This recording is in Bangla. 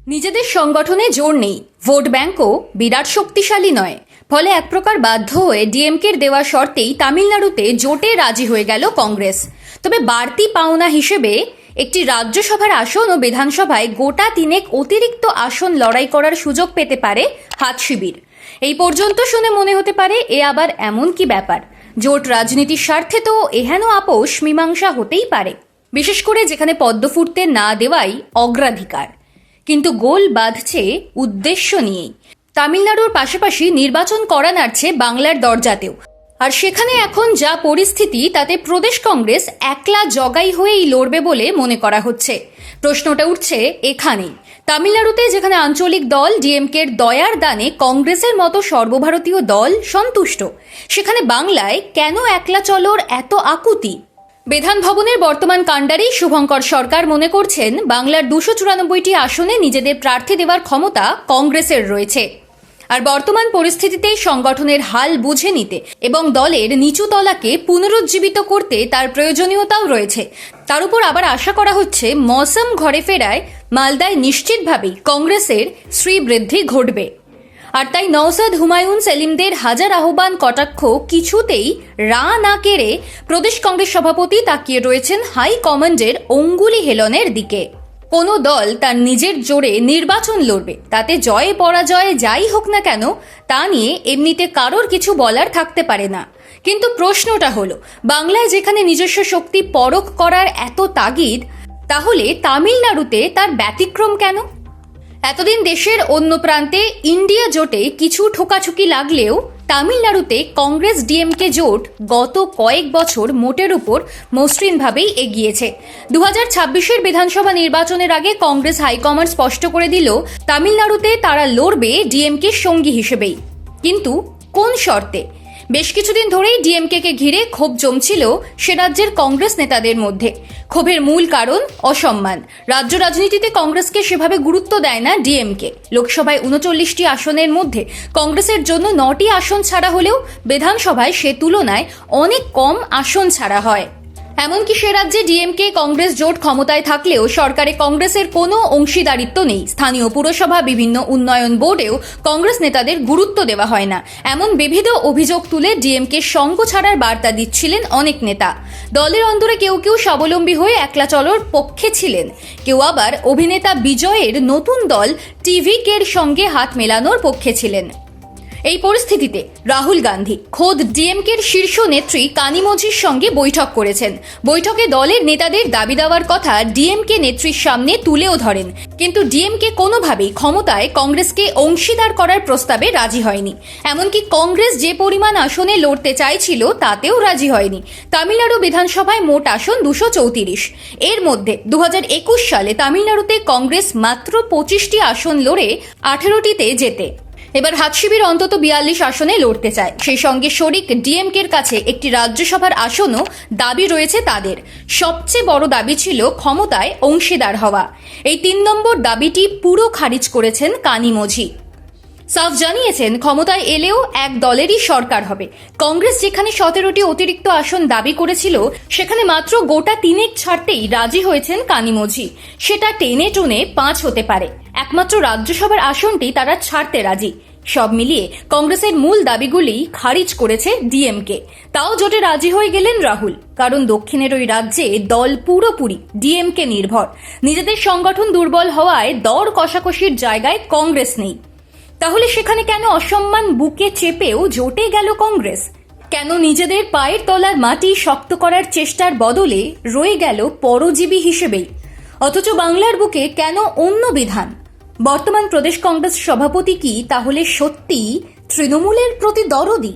নিজেদের সংগঠনে জোর নেই, ভোট ব্যাংকও বিরাট শক্তিশালী নয়। ফলে এক প্রকার বাধ্য হয়ে ডিএমকের দেওয়া শর্তেই তামিলনাড়ুতে জোটে রাজি হয়ে গেল কংগ্রেস। তবে বাড়তি পাওনা হিসেবে একটি রাজ্যসভার আসন ও বিধানসভায় গোটা তিনেক অতিরিক্ত আসন লড়াই করার সুযোগ পেতে পারে হাতশিবির। এই পর্যন্ত শুনে মনে হতে পারে এ আবার এমন কি ব্যাপার, জোট রাজনীতির স্বার্থে তো এহেন আপোষ মীমাংসা হতেই পারে, বিশেষ করে যেখানে পদ্ম ফুটতে না দেওয়াই অগ্রাধিকার। কিন্তু গোল বাঁধছে উদ্দেশ্য নিয়েই। তামিলনাড়ুর পাশাপাশি নির্বাচন করা নাড়ছে বাংলার দরজাতেও। আর সেখানে এখন যা পরিস্থিতি, তাতে প্রদেশ কংগ্রেস একলা জগাই হয়েই লড়বে বলে মনে করা হচ্ছে। প্রশ্নটা উঠছে এখানেই, তামিলনাড়ুতে যেখানে আঞ্চলিক দল ডিএমকের দয়ার দানে কংগ্রেসের মতো সর্বভারতীয় দল সন্তুষ্ট, সেখানে বাংলায় কেন একলা চলোর এত আকুতি? বিধান ভবনের বর্তমান কাণ্ডারি শুভঙ্কর সরকার মনে করছেন বাংলার 294টি আসনে নিজেদের প্রার্থী দেওয়ার ক্ষমতা কংগ্রেসের রয়েছে। আর বর্তমান পরিস্থিতিতে সংগঠনের হাল বুঝে নিতে এবং দলের নিচু তলাকে পুনরুজ্জীবিত করতে তার প্রয়োজনীয়তাও রয়েছে। তার উপর আবার আশা করা হচ্ছে মৌসুম ঘরে ফেরায় মালদায় নিশ্চিতভাবেই কংগ্রেসের শ্রীবৃদ্ধি ঘটবে। আর তাই নওশাদ, হুমায়ুন, সেলিমদের হাজার আহ্বান কটাক্ষ কিছুতেই রা না কেড়ে প্রদেশ কংগ্রেস সভাপতি তাকিয়ে রয়েছেন হাই কমান্ডের অঙ্গুলি হেলনের দিকে। কোনো দল তার নিজের জোরে নির্বাচন লড়বে, তাতে জয় পরাজয় যাই হোক না কেন তা নিয়ে এমনিতে কারোর কিছু বলার থাকতে পারে না। কিন্তু প্রশ্নটা হলো, বাংলায় যেখানে নিজস্ব শক্তি পরখ করার এত তাগিদ, তাহলে তামিলনাড়ুতে তার ব্যতিক্রম কেন? এতদিন দেশের অন্য প্রান্তে ইন্ডিয়া জোটে কিছু ঠোকাঠুকি লাগলেও তামিলনাড়ুতে কংগ্রেস ডিএমকে জোট গত কয়েক বছর মোটের উপর মসৃণভাবেই এগিয়েছে। 2026-এর বিধানসভা নির্বাচনের আগে কংগ্রেস হাইকমান্ড স্পষ্ট করে দিল তামিলনাড়ুতে তারা লড়বে ডিএমকের সঙ্গী হিসেবেই। কিন্তু কোন শর্তে? বেশ কিছুদিন ধরেই ডিএমকে ঘিরে ক্ষোভ জমছিল সে রাজ্যের কংগ্রেস নেতাদের মধ্যে। ক্ষোভের মূল কারণ অসম্মান। রাজ্য রাজনীতিতে কংগ্রেসকে সেভাবে গুরুত্ব দেয় না ডিএমকে। লোকসভায় 39টি আসনের মধ্যে কংগ্রেসের জন্য 9টি আসন ছাড়া হলেও বিধানসভায় সে তুলনায় অনেক কম আসন ছাড়া হয়। এমনকি সে রাজ্যে ডিএমকে কংগ্রেস জোট ক্ষমতায় থাকলেও সরকারে কংগ্রেসের কোনো অংশীদারিত্ব নেই। স্থানীয় পুরসভা, বিভিন্ন উন্নয়ন বোর্ডেও কংগ্রেস নেতাদের গুরুত্ব দেওয়া হয় না। এমন বিবিধ অভিযোগ তুলে ডিএমকে সঙ্গ ছাড়ার বার্তা দিচ্ছিলেন অনেক নেতা। দলের অন্তরে কেউ কেউ স্বাবলম্বী হয়ে একলা চলার পক্ষে ছিলেন, কেউ আবার অভিনেতা বিজয়ের নতুন দল টিভিকের সঙ্গে হাত মেলানোর পক্ষে ছিলেন। এই পরিস্থিতিতে রাহুল গান্ধী খোদ ডিএমকের শীর্ষ নেত্রী কানিমোঝির সঙ্গে বৈঠক করেছেন। বৈঠকে দলের নেতাদের দাবি দেওয়ার কথা ডিএমকে নেত্রীর সামনে তুলেও ধরেন। কিন্তু ডিএমকে কোনোভাবেই ক্ষমতায় কংগ্রেসকে অংশীদার করার প্রস্তাবে রাজি হয়নি। এমনকি কংগ্রেস যে পরিমাণ আসনে লড়তে চাইছিল তাতেও রাজি হয়নি। তামিলনাড়ু বিধানসভায় মোট আসন 234। এর মধ্যে 2021 সালে তামিলনাড়ুতে কংগ্রেস মাত্র 25টি আসন লড়ে 18টিতে জেতে। এবার হাতশিবির অন্তত 42 আসনে লড়তে চায়। সেই সঙ্গে শরিক ডিএমকের কাছে একটি রাজ্যসভার আসনও দাবি রয়েছে তাদের। সবচেয়ে বড় দাবি ছিল ক্ষমতায় অংশীদার হওয়া। এই 3 নম্বর দাবিটি পুরো খারিজ করেছেন কানিমোঝি। সাফ জানিয়েছেন ক্ষমতায় এলেও এক দলেরই সরকার হবে। কংগ্রেস যেখানে 17টি অতিরিক্ত আসন দাবি করেছিল, সেখানে মাত্র গোটা 3 ছাড়তেই রাজি হয়েছেন কানিমোঝি। সেটা টেনে টুনে 5 হতে পারে। একমাত্র রাজ্যসভার আসনটি তারা ছাড়তে রাজি। সব মিলিয়ে কংগ্রেসের মূল দাবিগুলি খারিজ করেছে ডিএমকে। তাও জোটে রাজি হয়ে গেলেন রাহুল, কারণ দক্ষিণের ওই রাজ্যে দল পুরোপুরি ডিএমকে নির্ভর। নিজেদের সংগঠন দুর্বল হওয়ায় দর কষাকষির জায়গায় কংগ্রেস নেই। তাহলে সেখানে কেন অসম্মান বুকে চেপেও জোটে গেল কংগ্রেস? কেন নিজেদের পায়ের তলার মাটি শক্ত করার চেষ্টার বদলে রয়ে গেল পরজীবী হিসেবেই? অথচ বাংলার বুকে কেন অন্য বিধান? বর্তমান প্রদেশ কংগ্রেস সভাপতি কি তাহলে সত্যি তৃণমূলের প্রতি দরদি?